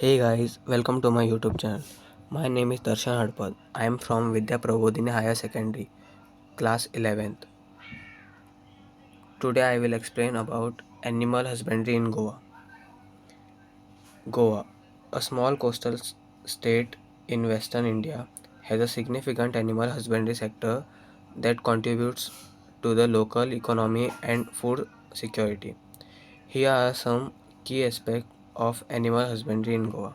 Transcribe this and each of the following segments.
Hey guys, welcome to my YouTube channel. My name is Darshan Hadpal. I am from Vidya Prabodhini Higher Secondary, class 11th. Today I will explain about animal husbandry in Goa. Goa, a small coastal state in western India, has a significant animal husbandry sector that contributes to the local economy and food security. Here are some key aspects of animal husbandry in Goa.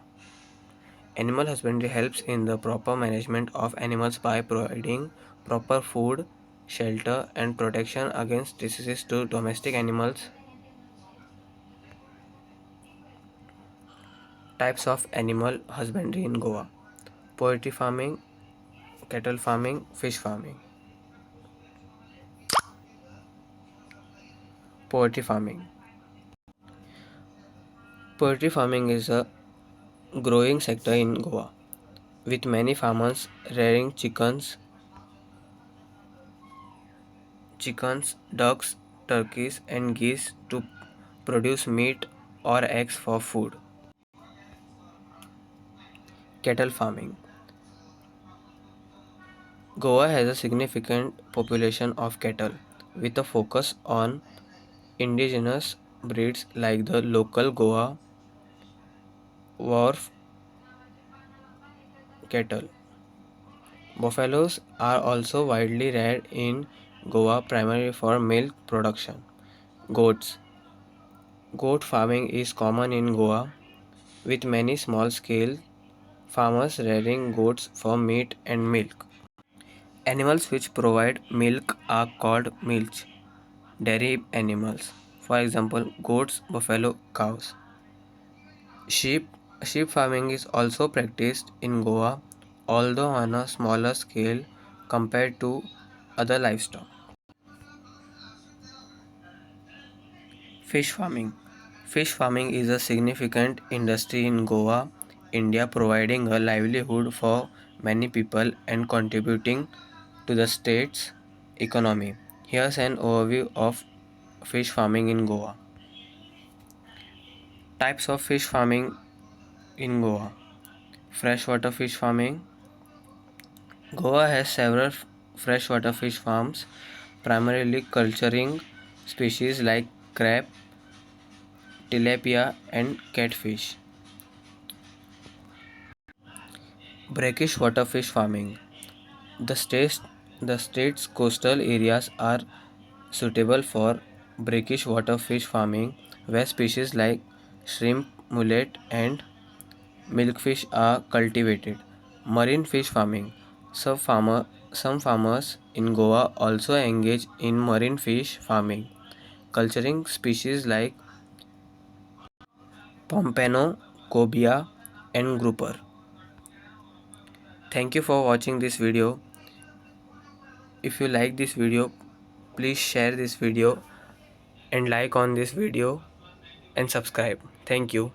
Animal husbandry helps in the proper management of animals by providing proper food, shelter, and protection against diseases to domestic animals. Types of animal husbandry in Goa: poultry farming, cattle farming, fish farming. Poultry farming. Poultry farming is a growing sector in Goa, with many farmers rearing chickens, ducks, turkeys, and geese to produce meat or eggs for food. Cattle farming. Goa has a significant population of cattle, with a focus on indigenous breeds like the local Goa Wharf cattle. Buffaloes are also widely reared in Goa primarily for milk production. Goats. Goat farming is common in Goa, with many small scale farmers rearing goats for meat and milk. Animals which provide milk are called milch dairy animals, for example, goats, buffalo, cows. Sheep Sheep farming is also practiced in Goa, although on a smaller scale compared to other livestock. Fish farming. Fish farming is a significant industry in Goa, India, providing a livelihood for many people and contributing to the state's economy. Here's an overview of fish farming in Goa. Types of fish farming in Goa. Freshwater fish farming. Goa has several freshwater fish farms, primarily culturing species like crab, tilapia, and catfish. Brackish water fish farming. The state's, the state's coastal areas are suitable for brackish water fish farming, where species like shrimp, mullet, and milkfish are cultivated. Marine fish farming. Some farmers in Goa also engage in marine fish farming, culturing species like pompano, cobia, and grouper. Thank you for watching this video. If you like this video, please share this video and like on this video and subscribe. Thank you.